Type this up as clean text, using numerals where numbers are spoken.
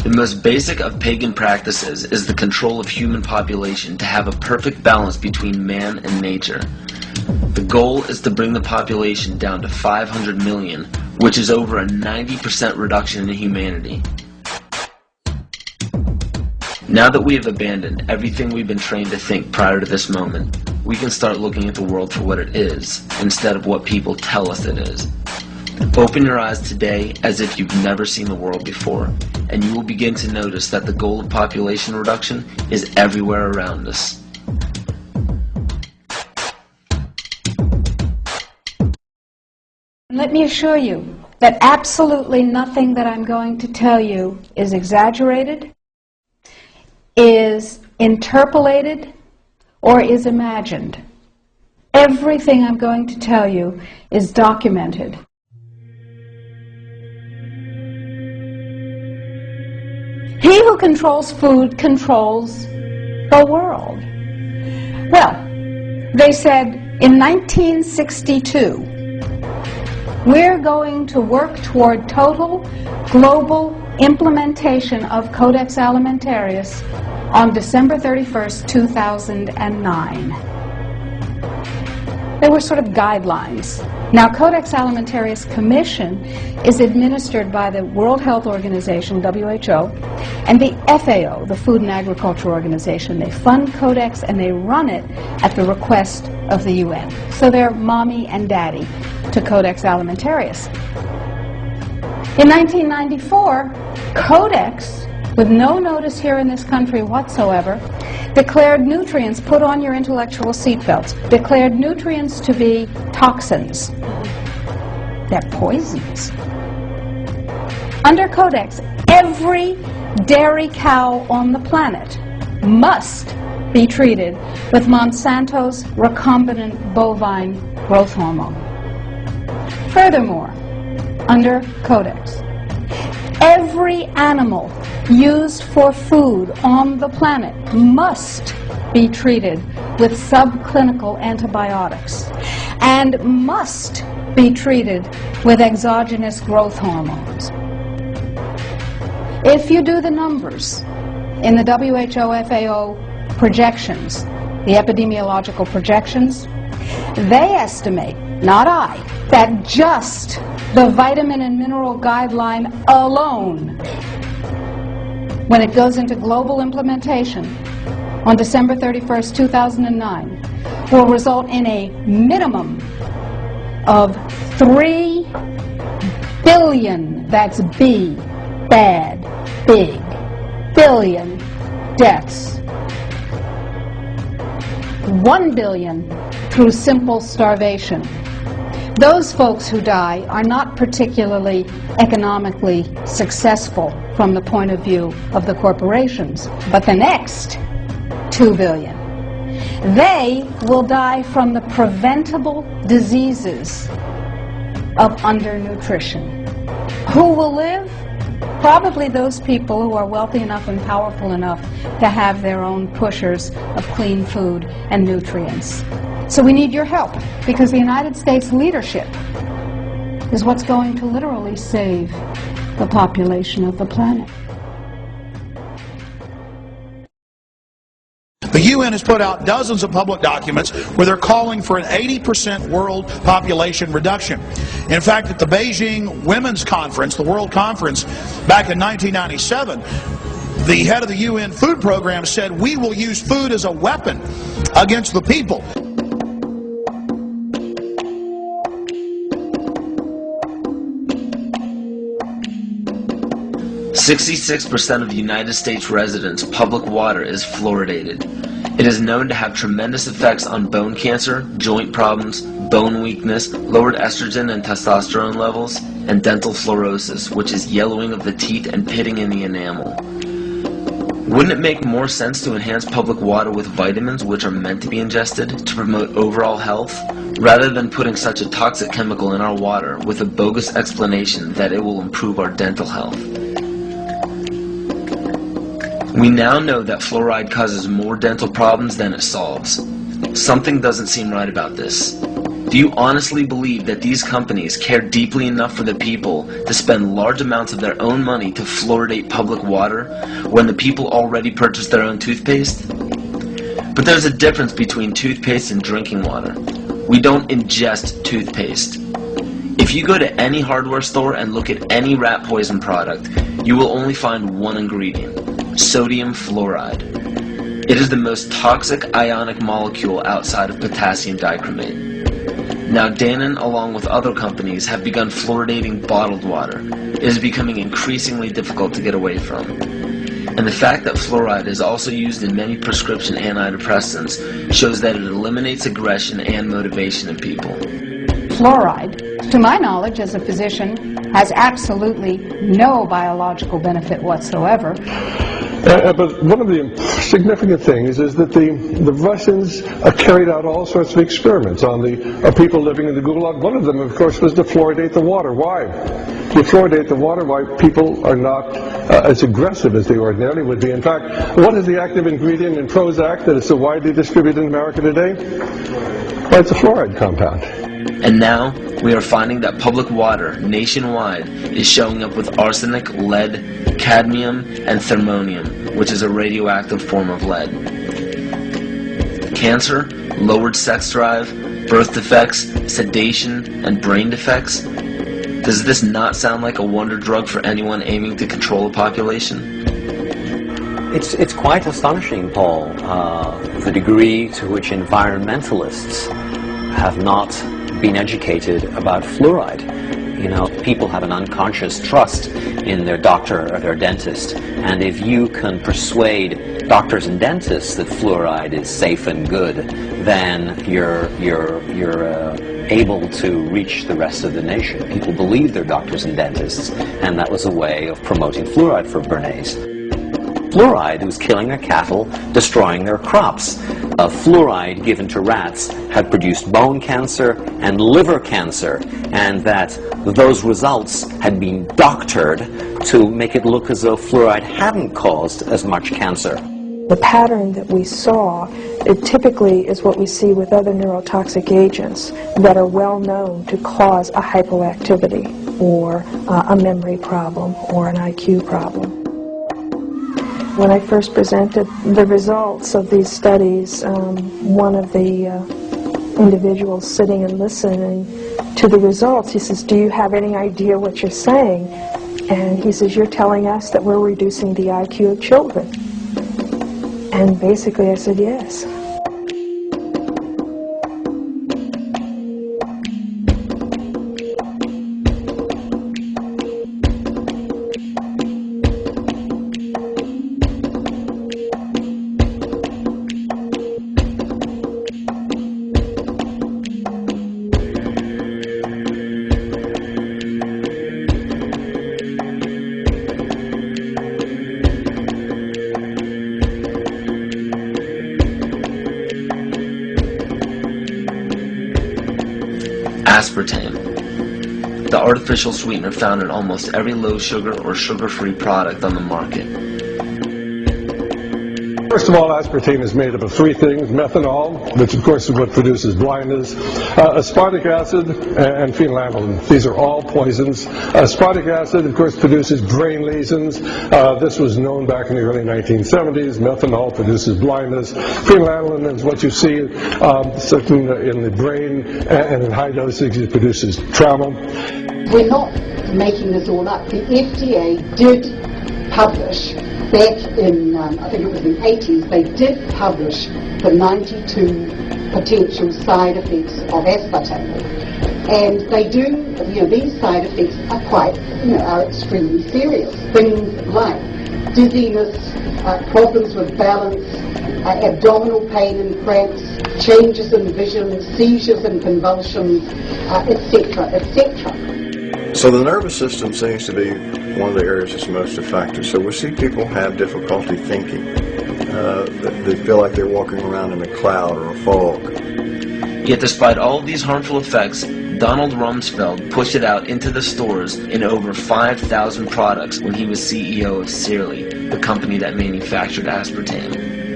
The most basic of pagan practices is the control of human population to have a perfect balance between man and nature. The goal is to bring the population down to 500 million, which is over a 90% reduction in humanity. Now that we have abandoned everything we've been trained to think prior to this moment, we can start looking at the world for what it is, instead of what people tell us it is. Open your eyes today as if you've never seen the world before, and you will begin to notice that the goal of population reduction is everywhere around us. Let me assure you that absolutely nothing that I'm going to tell you is exaggerated, is interpolated, or is imagined. Everything I'm going to tell you is documented. He who controls food controls the world. Well, they said in 1962, we're going to work toward total global implementation of Codex Alimentarius on December 31st, 2009. They were sort of guidelines. Now, Codex Alimentarius Commission is administered by the World Health Organization, WHO, and the FAO, the Food and Agriculture Organization. They fund Codex and they run it at the request of the UN. So they're mommy and daddy to Codex Alimentarius. In 1994, Codex, with no notice here in this country whatsoever, declared nutrients, put on your intellectual seatbelts, declared nutrients to be toxins. They're poisons. Under Codex, every dairy cow on the planet must be treated with Monsanto's recombinant bovine growth hormone. Furthermore, under Codex, every animal used for food on the planet must be treated with subclinical antibiotics and must be treated with exogenous growth hormones. If you do the numbers in the WHO-FAO projections, the epidemiological projections, they estimate, not I, that just the vitamin and mineral guideline alone, when it goes into global implementation on December 31st, 2009, will result in a minimum of 3 billion, that's B, bad, big, billion deaths. 1 billion through simple starvation. Those folks who die are not particularly economically successful from the point of view of the corporations, but the next 2 billion, they will die from the preventable diseases of undernutrition. Who will live? Probably those people who are wealthy enough and powerful enough to have their own pushers of clean food and nutrients. So we need your help, because the United States leadership is what's going to literally save the population of the planet. The UN has put out dozens of public documents where they're calling for an 80% world population reduction. In fact, at the Beijing Women's Conference, the World Conference, back in 1997, the head of the UN Food Program said, "We will use food as a weapon against the people." 66% of United States residents' public water is fluoridated. It is known to have tremendous effects on bone cancer, joint problems, bone weakness, lowered estrogen and testosterone levels, and dental fluorosis, which is yellowing of the teeth and pitting in the enamel. Wouldn't it make more sense to enhance public water with vitamins which are meant to be ingested to promote overall health, rather than putting such a toxic chemical in our water with a bogus explanation that it will improve our dental health? We now know that fluoride causes more dental problems than it solves. Something doesn't seem right about this. Do you honestly believe that these companies care deeply enough for the people to spend large amounts of their own money to fluoridate public water when the people already purchase their own toothpaste? But there's a difference between toothpaste and drinking water. We don't ingest toothpaste. If you go to any hardware store and look at any rat poison product, you will only find one ingredient: sodium fluoride. It is the most toxic ionic molecule outside of potassium dichromate. Now, Dannon, along with other companies, have begun fluoridating bottled water. It is becoming increasingly difficult to get away from. And the fact that fluoride is also used in many prescription antidepressants shows that it eliminates aggression and motivation in people. Fluoride, to my knowledge as a physician, has absolutely no biological benefit whatsoever. But one of the significant things is that the Russians carried out all sorts of experiments on the people living in the Gulag. One of them, of course, was to fluoridate the water. Why? You fluoridate the water, why people are not as aggressive as they ordinarily would be. In fact, what is the active ingredient in Prozac that is so widely distributed in America today? Well, it's a fluoride compound. And now, we are finding that public water nationwide is showing up with arsenic, lead, cadmium, and thermonium, which is a radioactive form of lead. Cancer, lowered sex drive, birth defects, sedation, and brain defects. Does this not sound like a wonder drug for anyone aiming to control a population? It's quite astonishing, Paul, the degree to which environmentalists have not been educated about fluoride. You know, people have an unconscious trust in their doctor or their dentist, and if you can persuade doctors and dentists that fluoride is safe and good, then you're able to reach the rest of the nation. People believe their doctors and dentists, and that was a way of promoting fluoride for Bernays. Fluoride was killing their cattle, destroying their crops. Fluoride given to rats had produced bone cancer and liver cancer, and that those results had been doctored to make it look as though fluoride hadn't caused as much cancer. The pattern that we saw, it typically is what we see with other neurotoxic agents that are well known to cause a hypoactivity or a memory problem or an IQ problem. When I first presented the results of these studies, one of the individuals sitting and listening to the results, he says, "Do you have any idea what you're saying?" And he says, "You're telling us that we're reducing the IQ of children." And basically I said, yes. Aspartame, the artificial sweetener found in almost every low-sugar or sugar-free product on the market. First of all, aspartame is made up of three things: methanol, which of course is what produces blindness, aspartic acid, and phenylalanine. These are all poisons. Aspartic acid, of course, produces brain lesions. This was known back in the early 1970s. Methanol produces blindness. Phenylalanine is what you see in the brain, and in high dosage it produces trauma. We're not making this all up. The FDA did publish back in, I think it was the 80s, they did publish the 92 potential side effects of aspartame. And they do, these side effects are quite, are extremely serious. Things like dizziness, problems with balance, abdominal pain and cramps, changes in vision, seizures and convulsions, etc., etc. So the nervous system seems to be one of the areas that's most affected. So we see people have difficulty thinking. They feel like they're walking around in a cloud or a fog. Yet despite all of these harmful effects, Donald Rumsfeld pushed it out into the stores in over 5,000 products when he was CEO of Searly, the company that manufactured aspartame.